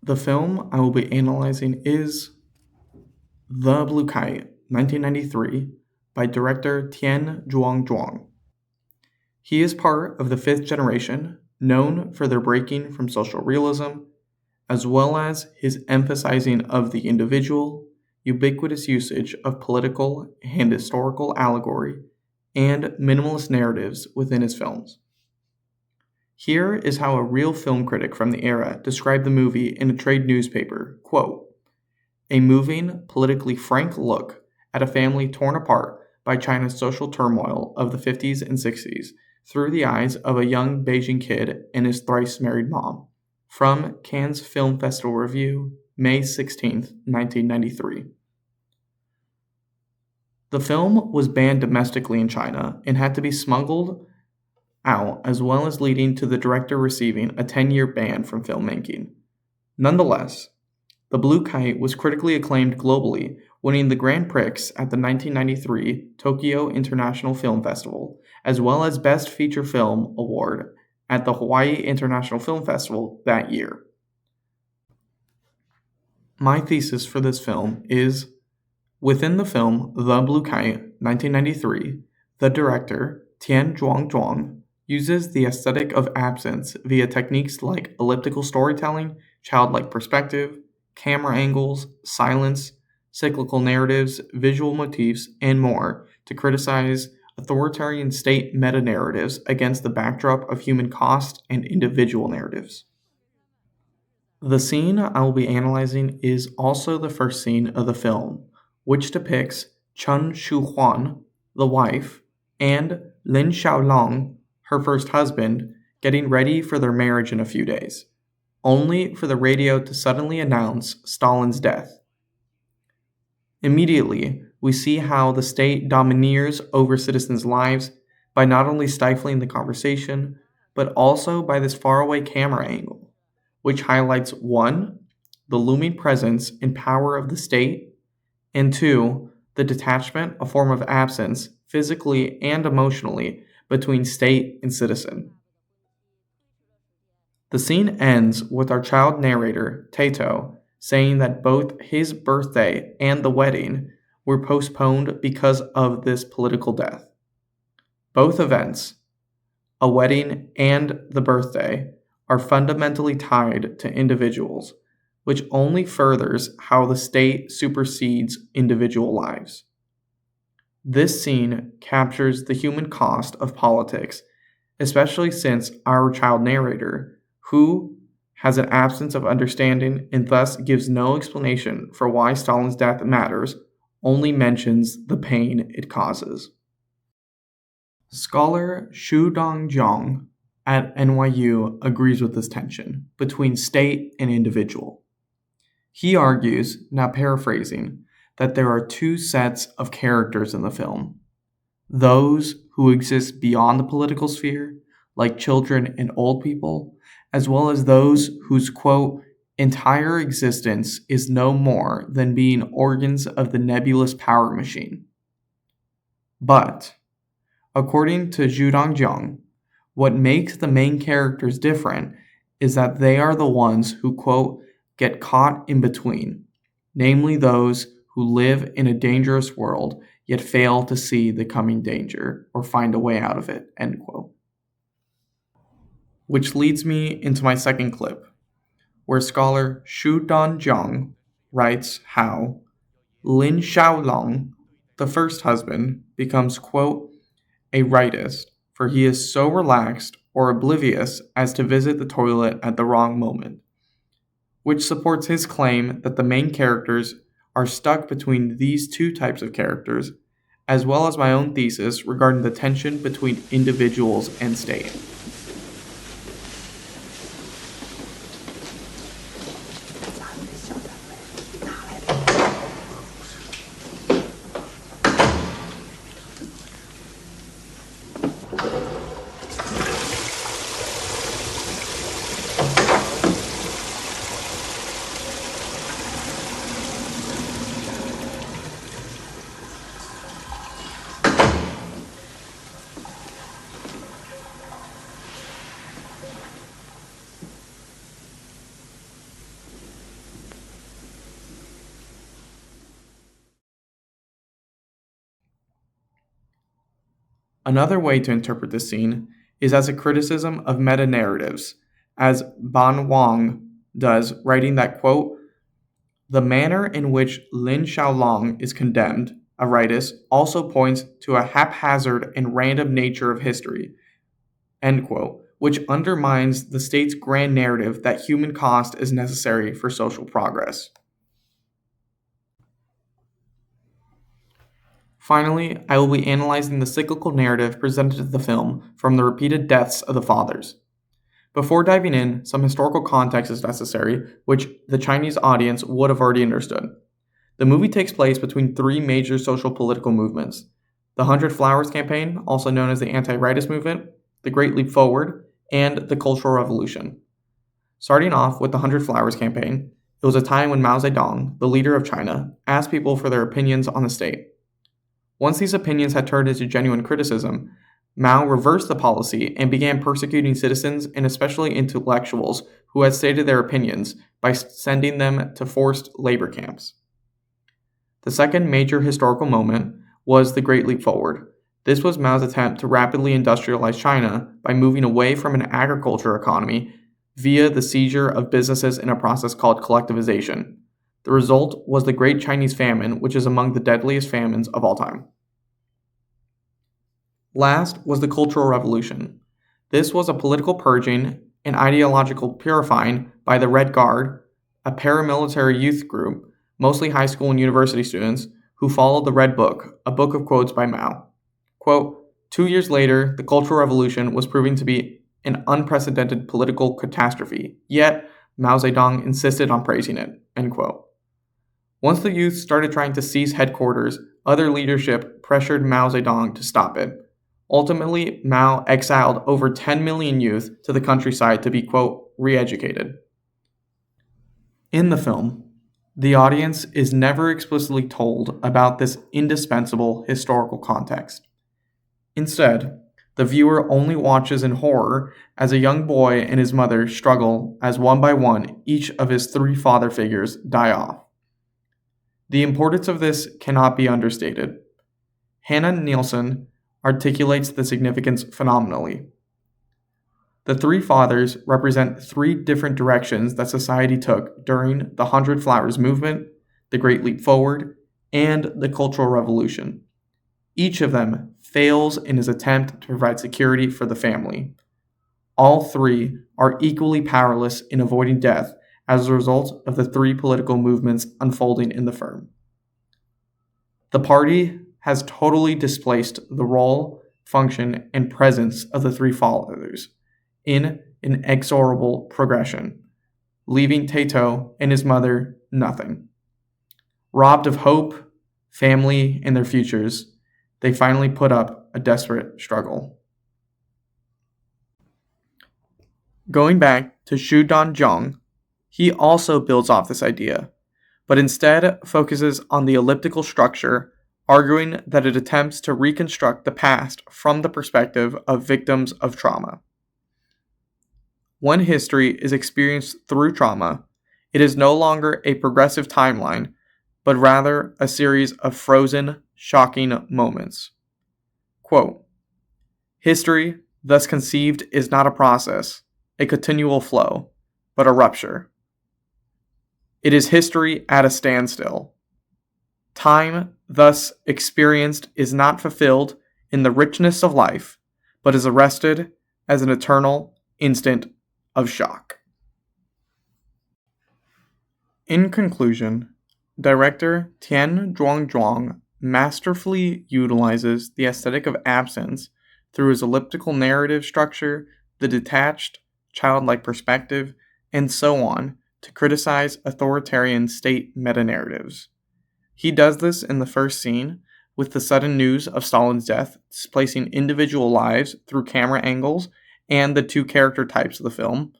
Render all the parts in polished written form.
The film I will be analyzing is The Blue Kite, 1993, by director Tian Zhuang. He is part of the fifth generation, known for their breaking from social realism, as well as his emphasizing of the individual, ubiquitous usage of political and historical allegory, and minimalist narratives within his films. Here is how a real film critic from the era described the movie in a trade newspaper, quote, "A moving, politically frank look at a family torn apart by China's social turmoil of the 50s and 60s through the eyes of a young Beijing kid and his thrice-married mom." From Cannes Film Festival Review, May 16, 1993. The film was banned domestically in China and had to be smuggled out, as well as leading to the director receiving a 10-year ban from filmmaking. Nonetheless, The Blue Kite was critically acclaimed globally, winning the Grand Prix at the 1993 Tokyo International Film Festival, as well as Best Feature Film Award at the Hawaii International Film Festival that year. My thesis for this film is, within the film The Blue Kite, 1993, the director, Tian Zhuang, uses the aesthetic of absence via techniques like elliptical storytelling, childlike perspective, camera angles, silence, cyclical narratives, visual motifs, and more to criticize authoritarian state meta-narratives against the backdrop of human cost and individual narratives. The scene I will be analyzing is also the first scene of the film, which depicts Chen Shuhuan, the wife, and Lin Xiaolong, her first husband, getting ready for their marriage in a few days, only for the radio to suddenly announce Stalin's death. Immediately, we see how the state domineers over citizens' lives by not only stifling the conversation, but also by this faraway camera angle, which highlights 1. The looming presence and power of the state, and 2. The detachment, a form of absence, physically and emotionally, between state and citizen. The scene ends with our child narrator, Tato, saying that both his birthday and the wedding were postponed because of this political death. Both events, a wedding and the birthday, are fundamentally tied to individuals, which only furthers how the state supersedes individual lives. This scene captures the human cost of politics, especially since our child narrator, who has an absence of understanding and thus gives no explanation for why Stalin's death matters, only mentions the pain it causes. Scholar Xu Dongjiang at NYU agrees with this tension between state and individual. He argues, now paraphrasing, that there are two sets of characters in the film: those who exist beyond the political sphere, like children and old people, as well as those whose, quote, entire existence is no more than being organs of the nebulous power machine. But, according to Zhu Dongjiang, what makes the main characters different is that they are the ones who, quote, get caught in between, namely those who live in a dangerous world yet fail to see the coming danger or find a way out of it, end quote. Which leads me into my second clip, where scholar Xu Dongjiang writes how Lin Xiaolong, the first husband, becomes, quote, a rightist, for he is so relaxed or oblivious as to visit the toilet at the wrong moment, which supports his claim that the main characters are stuck between these two types of characters, as well as my own thesis regarding the tension between individuals and state. Another way to interpret this scene is as a criticism of meta-narratives, as Ban Wang does, writing that, quote, "The manner in which Lin Xiaolong is condemned, Aritis, also points to a haphazard and random nature of history," end quote, which undermines the state's grand narrative that human cost is necessary for social progress. Finally, I will be analyzing the cyclical narrative presented in the film from the repeated deaths of the fathers. Before diving in, some historical context is necessary, which the Chinese audience would have already understood. The movie takes place between three major social political movements: the 100 Flowers Campaign, also known as the Anti-Rightist Movement, the Great Leap Forward, and the Cultural Revolution. Starting off with the 100 Flowers Campaign, it was a time when Mao Zedong, the leader of China, asked people for their opinions on the state. Once these opinions had turned into genuine criticism, Mao reversed the policy and began persecuting citizens and especially intellectuals who had stated their opinions by sending them to forced labor camps. The second major historical moment was the Great Leap Forward. This was Mao's attempt to rapidly industrialize China by moving away from an agriculture economy via the seizure of businesses in a process called collectivization. The result was the Great Chinese Famine, which is among the deadliest famines of all time. Last was the Cultural Revolution. This was a political purging and ideological purifying by the Red Guard, a paramilitary youth group, mostly high school and university students, who followed the Red Book, a book of quotes by Mao. Quote, 2 years later, the Cultural Revolution was proving to be an unprecedented political catastrophe, yet Mao Zedong insisted on praising it, end quote. Once the youth started trying to seize headquarters, other leadership pressured Mao Zedong to stop it. Ultimately, Mao exiled over 10 million youth to the countryside to be, quote, re-educated. In the film, the audience is never explicitly told about this indispensable historical context. Instead, the viewer only watches in horror as a young boy and his mother struggle as one by one each of his three father figures die off. The importance of this cannot be understated. Hannah Nielsen articulates the significance phenomenally. The three fathers represent three different directions that society took during the 100 Flowers movement, the Great Leap Forward, and the Cultural Revolution. Each of them fails in his attempt to provide security for the family. All three are equally powerless in avoiding death as a result of the three political movements unfolding in the firm. The party has totally displaced the role, function, and presence of the three fathers in an inexorable progression, leaving Taito and his mother nothing. Robbed of hope, family, and their futures, they finally put up a desperate struggle. Going back to Xu Danjiang, he also builds off this idea, but instead focuses on the elliptical structure, arguing that it attempts to reconstruct the past from the perspective of victims of trauma. When history is experienced through trauma, it is no longer a progressive timeline, but rather a series of frozen, shocking moments. Quote, "History, thus conceived, is not a process, a continual flow, but a rupture. It is history at a standstill. Time, thus experienced, is not fulfilled in the richness of life, but is arrested as an eternal instant of shock." In conclusion, director Tian Zhuangzhuang masterfully utilizes the aesthetic of absence through his elliptical narrative structure, the detached, childlike perspective, and so on to criticize authoritarian state meta-narratives. He does this in the first scene with the sudden news of Stalin's death displacing individual lives through camera angles and the two character types of the film.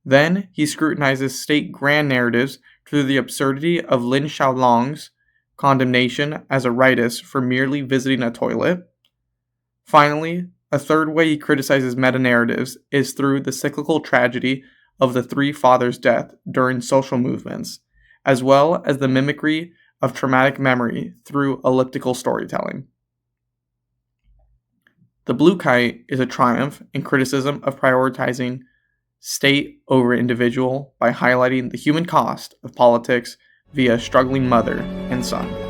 Then he scrutinizes state grand narratives through the absurdity of Lin Xiaolong's condemnation as a rightist for merely visiting a toilet. Finally, a third way he criticizes meta-narratives is through the cyclical tragedy of the three fathers' death during social movements, as well as the mimicry of traumatic memory through elliptical storytelling. The Blue Kite is a triumph in criticism of prioritizing state over individual by highlighting the human cost of politics via struggling mother and son.